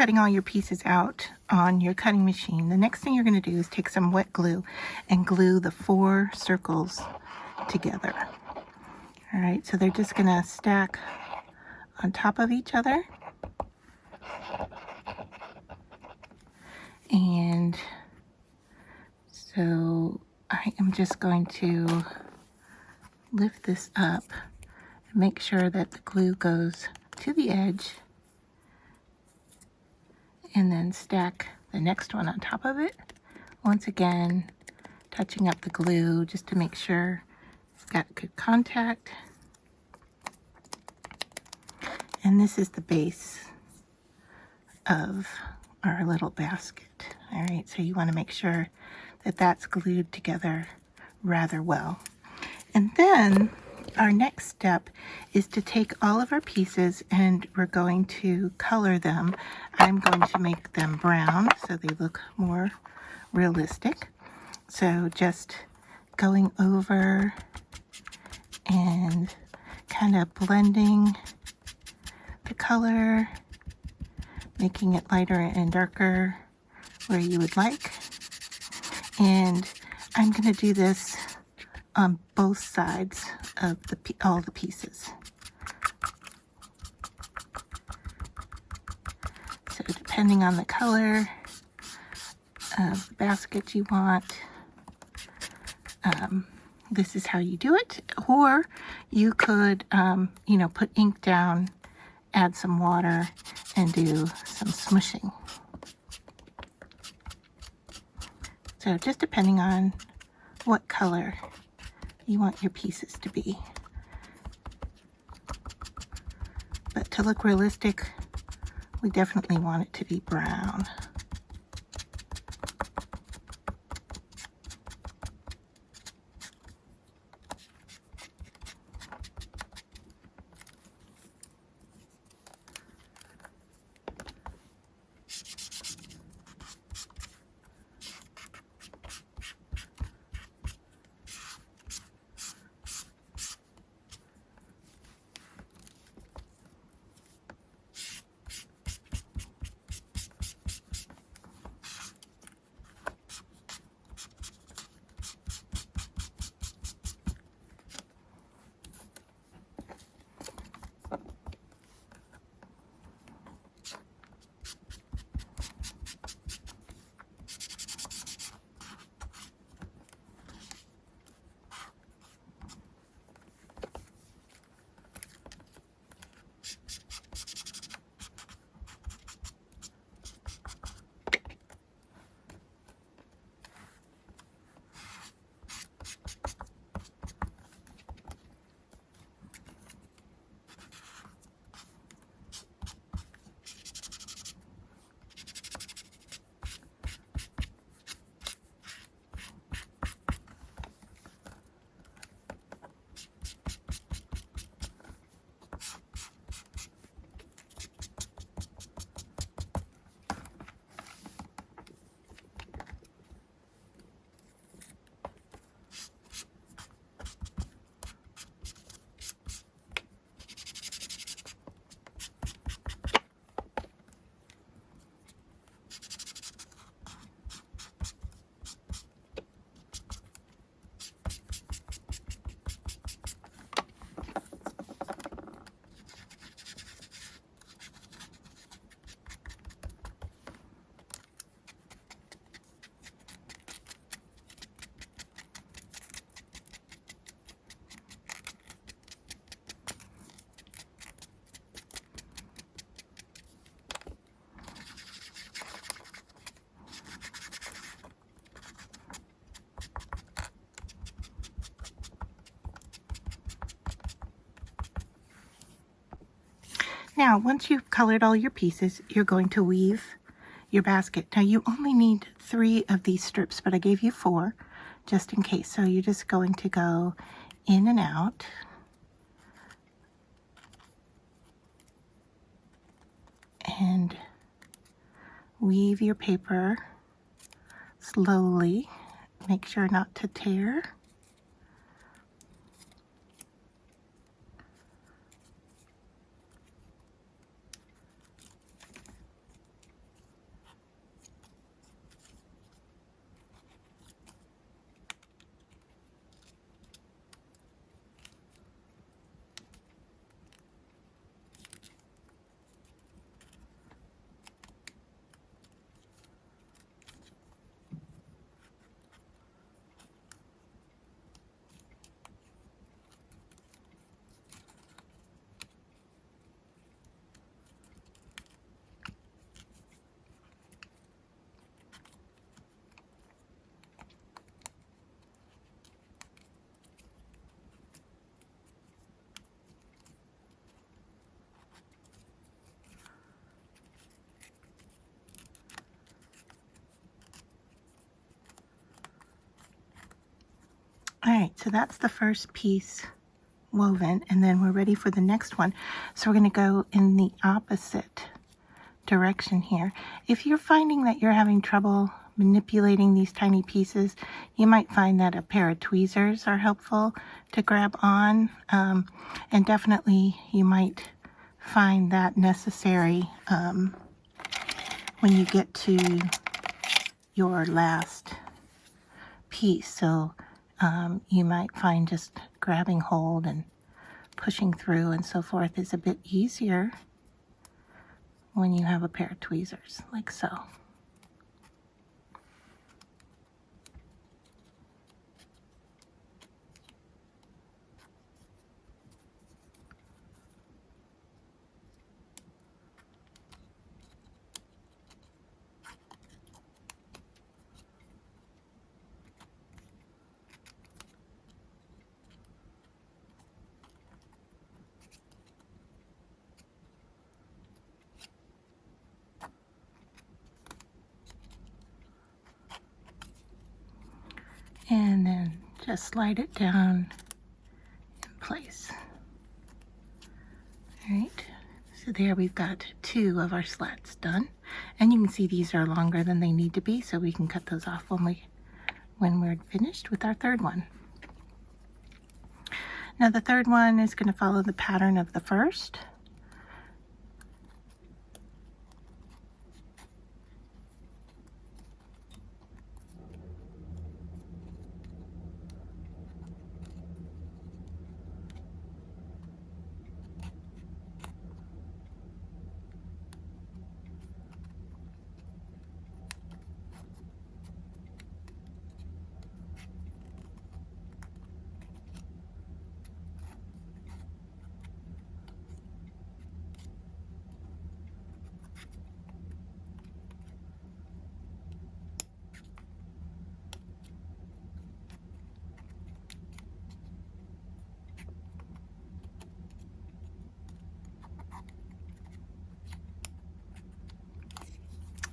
cutting all your pieces out on your cutting machine, the next thing you're going to do is take some wet glue and glue the 4 circles together. All right, so they're just going to stack on top of each other. And so I am just going to lift this up and make sure that the glue goes to the edge, and then stack the next one on top of it. Once again, touching up the glue just to make sure it's got good contact. And this is the base of our little basket. All right, so you want to make sure that that's glued together rather well. And then our next step is to take all of our pieces and we're going to color them. I'm going to make them brown so they look more realistic. So just going over and kind of blending the color, making it lighter and darker where you would like. And I'm going to do this on both sides of all the pieces. So depending on the color of the basket you want, this is how you do it. Or you could, put ink down, add some water, and do some smushing. So just depending on what color you want your pieces to be. But to look realistic, we definitely want it to be brown. Now, once you've colored all your pieces, you're going to weave your basket. Now, you only need 3 of these strips, but I gave you 4 just in case. So you're just going to go in and out. And weave your paper slowly. Make sure not to tear. right, so that's the first piece woven, and then we're ready for the next one. So we're going to go in the opposite direction here. If you're finding that you're having trouble manipulating these tiny pieces, you might find that a pair of tweezers are helpful to grab on, and definitely you might find that necessary when you get to your last piece. So you might find just grabbing hold and pushing through and so forth is a bit easier when you have a pair of tweezers, like so. And then just slide it down in place. All right, so there we've got 2 of our slats done. And you can see these are longer than they need to be, so we can cut those off when we're finished with our third one. Now the third one is going to follow the pattern of the first.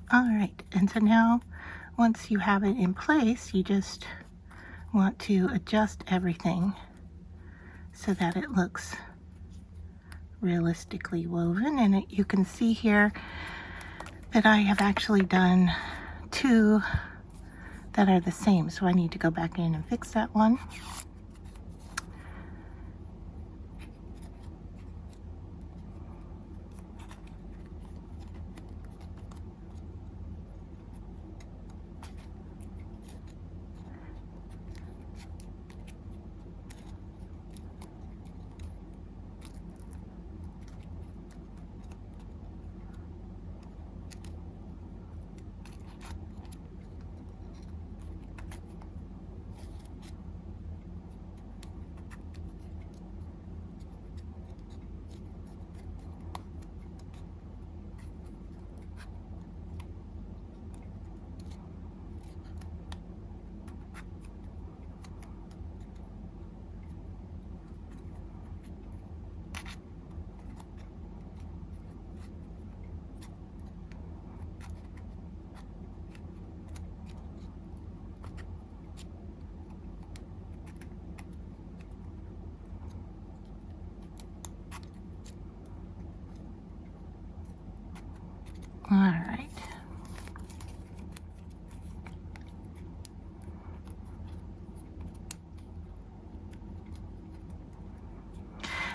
All right, and so now once you have it in place, you just want to adjust everything so that it looks realistically woven. And you can see here that I have actually done 2 that are the same, so I need to go back in and fix that one. All right.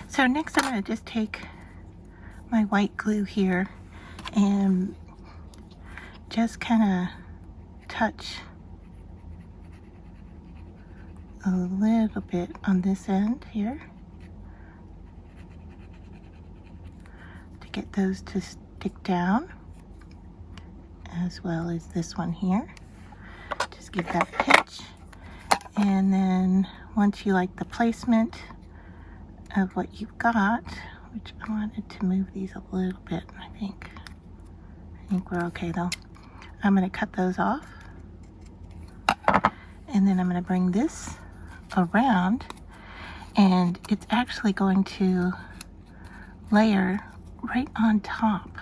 So next I'm going to just take my white glue here and just kind of touch a little bit on this end here to get those to stick down, as well as this one here. Just give that pinch, and then once you like the placement of what you've got, which I wanted to move these a little bit, I think we're okay though. I'm going to cut those off, and then I'm going to bring this around, and it's actually going to layer right on top,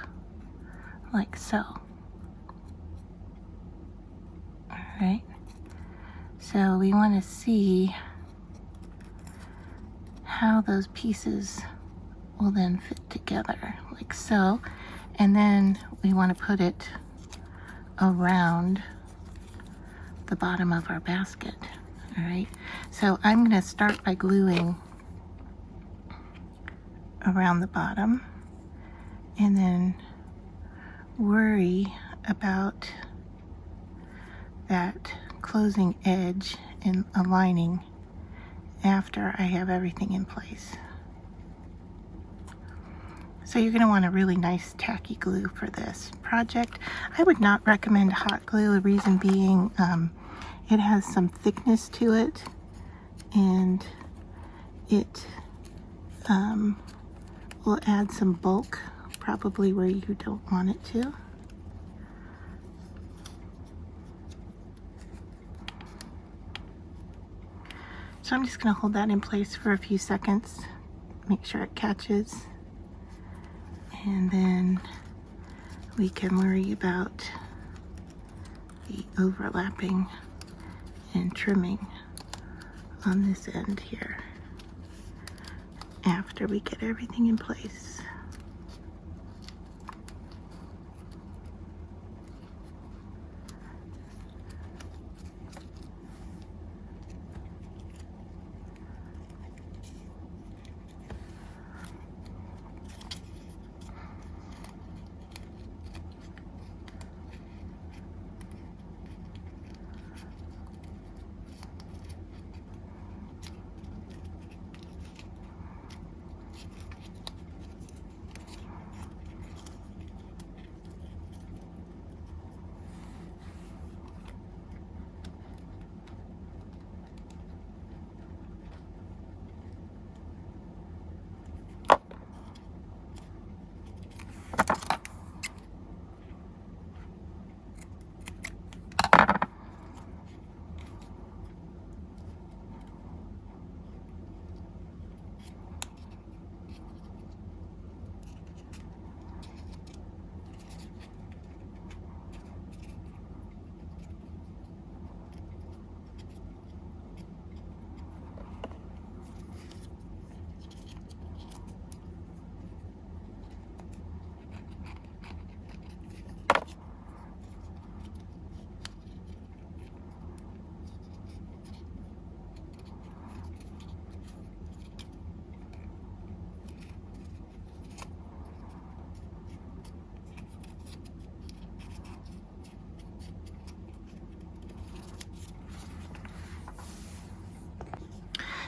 like so. All right, so we want to see how those pieces will then fit together, like so. And then we want to put it around the bottom of our basket. All right, so I'm going to start by gluing around the bottom and then worry about that closing edge and aligning after I have everything in place. So you're going to want a really nice tacky glue for this project. I would not recommend hot glue, the reason being it has some thickness to it, and it will add some bulk probably where you don't want it to. So I'm just going to hold that in place for a few seconds, make sure it catches, and then we can worry about the overlapping and trimming on this end here after we get everything in place.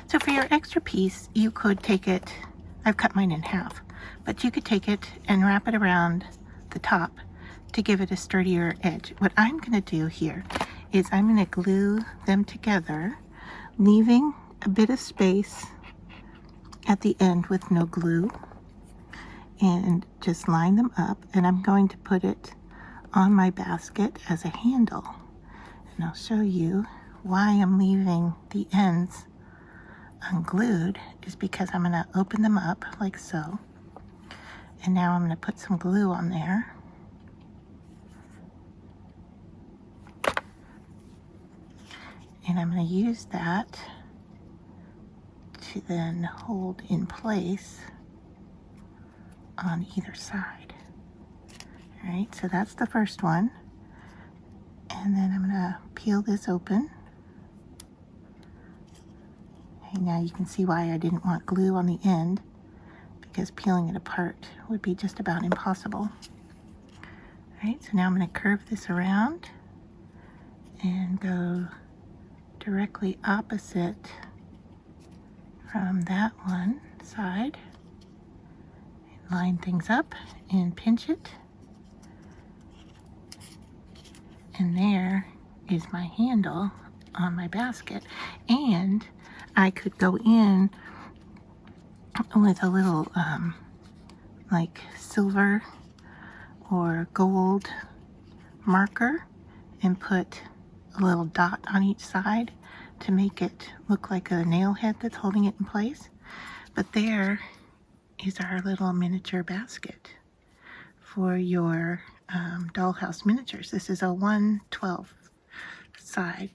So for your extra piece, you could take it, I've cut mine in half, but you could take it and wrap it around the top to give it a sturdier edge. What I'm going to do here is I'm going to glue them together, leaving a bit of space at the end with no glue, and just line them up, and I'm going to put it on my basket as a handle. And I'll show you why I'm leaving the ends unglued is because I'm going to open them up like so, and now I'm going to put some glue on there, and I'm going to use that to then hold in place on either side. All right, so that's the first one, and then I'm going to peel this open. Okay, now you can see why I didn't want glue on the end, because peeling it apart would be just about impossible. All right, so now I'm going to curve this around and go directly opposite from that one side. Line things up and pinch it. And there is my handle on my basket. And I could go in with a little like silver or gold marker and put a little dot on each side to make it look like a nail head that's holding it in place. But there is our little miniature basket for your dollhouse miniatures. This is a 1/12 side